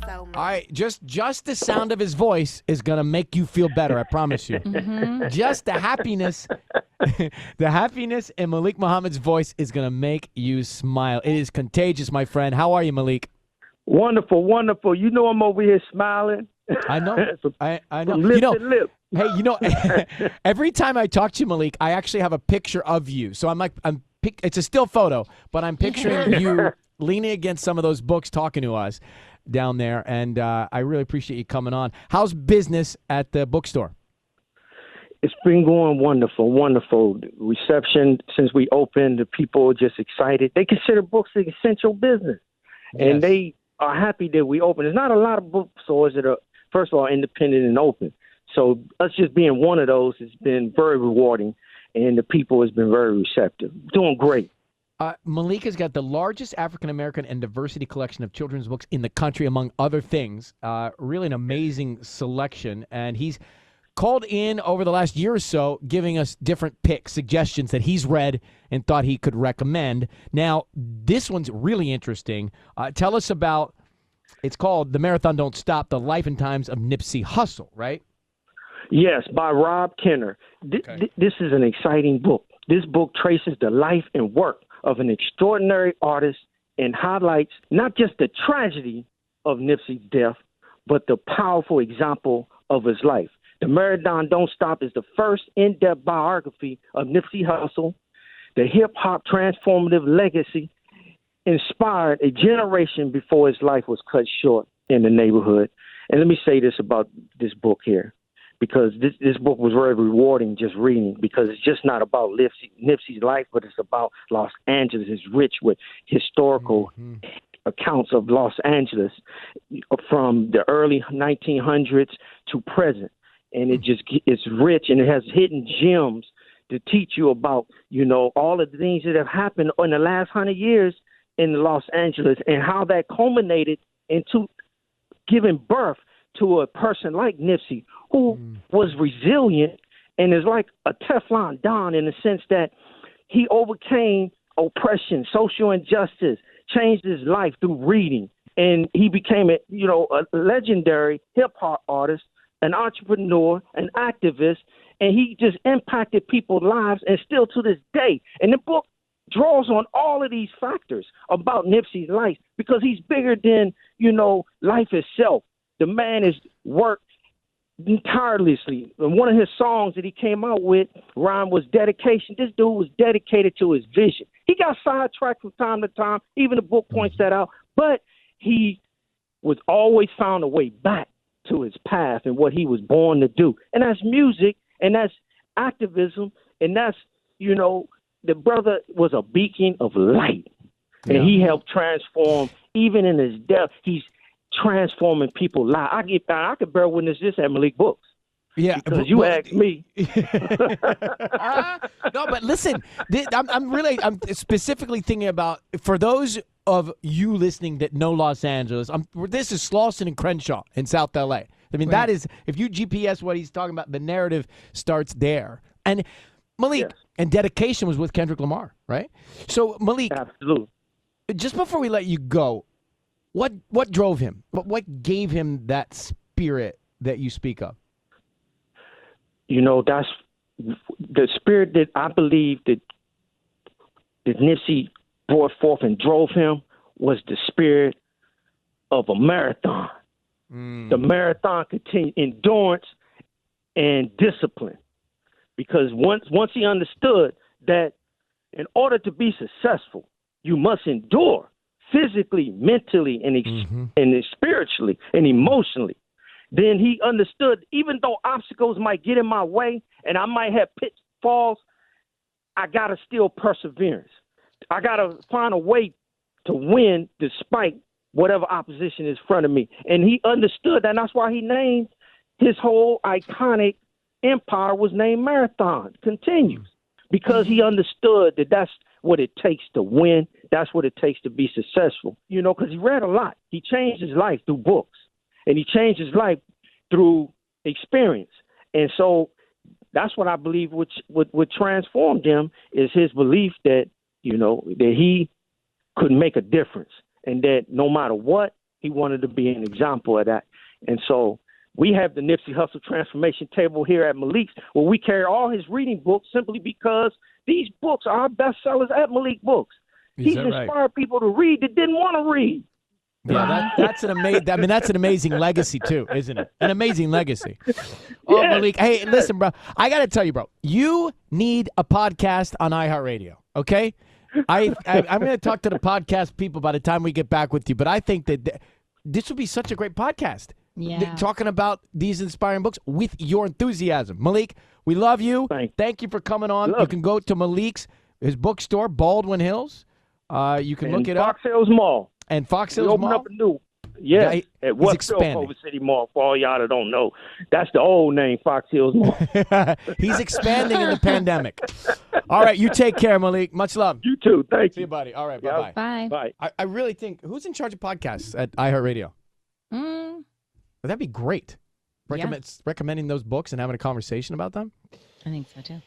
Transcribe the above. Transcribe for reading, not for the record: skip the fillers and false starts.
So much. All right, just the sound of his voice is gonna make you feel better. I promise you. Just the happiness, the happiness in Malik Muhammad's voice is gonna make you smile. It is contagious, my friend. How are you, Malik? Wonderful, wonderful. You know I'm over here smiling. I know. I know. From lip to lip. Hey, every time I talk to you, Malik, I actually have a picture of you. So it's a still photo, but I'm picturing you leaning against some of those books talking to us down there, and I really appreciate you coming on. How's business at the bookstore? It's been going wonderful, wonderful. Reception since we opened, the people are just excited. They consider books an essential business, and they are happy that we open. There's not a lot of bookstores that are, first of all, independent and open. So us just being one of those has been very rewarding, and the people has been very receptive. Doing great. Malik has got the largest African-American and diversity collection of children's books in the country, among other things. Really an amazing selection. And he's called in over the last year or so, giving us different picks, suggestions that he's read and thought he could recommend. Now, this one's really interesting. Tell us about, it's called The Marathon Don't Stop, The Life and Times of Nipsey Hussle, right? Yes, by Rob Kenner. This is an exciting book. This book traces the life and work of an extraordinary artist and highlights not just the tragedy of Nipsey's death, but the powerful example of his life. The Marathon Don't Stop is the first in-depth biography of Nipsey Hussle. The hip-hop transformative legacy inspired a generation before his life was cut short in the neighborhood. And let me say this about this book here, because this book was very rewarding just reading, because it's just not about Nipsey's life, but it's about Los Angeles. It's rich with historical accounts of Los Angeles from the early 1900s to present. And it's rich, and it has hidden gems to teach you about, all of the things that have happened in the last 100 years in Los Angeles, and how that culminated into giving birth to a person like Nipsey, who was resilient and is like a Teflon Don in the sense that he overcame oppression, social injustice, changed his life through reading, and he became a legendary hip-hop artist, an entrepreneur, an activist, and he just impacted people's lives, and still to this day. And the book draws on all of these factors about Nipsey's life, because he's bigger than, life itself. The man has worked tirelessly. And one of his songs that he came out with, Rhyme, was dedication. This dude was dedicated to his vision. He got sidetracked from time to time. Even the book points that out. But he was always found a way back to his path and what he was born to do. And that's music, and that's activism, and that's, the brother was a beacon of light. And he helped transform, even in his death, he's transforming people's lives. I could bear witness this at Malik Books. Yeah, because you asked me. No, but listen, I'm specifically thinking about, for those of you listening that know Los Angeles, this is Slauson and Crenshaw in South LA. I mean, that is, if you GPS what he's talking about, the narrative starts there. And Malik, and Dedication was with Kendrick Lamar, right? So Malik, absolutely. Just before we let you go, what drove him? What gave him that spirit that you speak of? That's the spirit that I believe that Nipsey brought forth and drove him, was the spirit of a marathon. The marathon continued, endurance and discipline. Because once he understood that in order to be successful, you must endure physically, mentally, and spiritually and emotionally. Then he understood, even though obstacles might get in my way and I might have pitfalls, I got to still perseverance. I got to find a way to win despite whatever opposition is in front of me. And he understood that, and that's why he named his whole iconic empire was named Marathon Continues, because he understood that that's what it takes to win. That's what it takes to be successful, because he read a lot. He changed his life through books, and he changed his life through experience. And so that's what I believe what transformed him is his belief that, that he could make a difference, and that no matter what, He wanted to be an example of that. And so we have the Nipsey Hussle Transformation Table here at Malik's, where we carry all his reading books simply because these books are our bestsellers at Malik Books. He's inspired people to read that didn't want to read. Yeah, that's an amazing. I mean, that's an amazing legacy too, isn't it? An amazing legacy. Oh, Yeah. Malik, hey, listen, bro. I got to tell you, bro. You need a podcast on iHeartRadio. Okay, I'm going to talk to the podcast people by the time we get back with you. But I think that this would be such a great podcast. Yeah. Talking about these inspiring books with your enthusiasm. Malik, we love you. Thank you for coming on. You can go to Malik's, his bookstore, Baldwin Hills. You can look it up. Fox Hills Mall. And Fox We Hills opened Mall? up a new, at West expanding. Over City Mall. For all y'all that don't know, that's the old name, Fox Hills Mall. He's expanding in the pandemic. All right, you take care, Malik. Much love. You too. Thank See you. you, buddy. All right, bye-bye. Bye. Bye. I really think, who's in charge of podcasts at iHeartRadio? Mm, That'd be great. Recommending those books and having a conversation about them. I think so, too.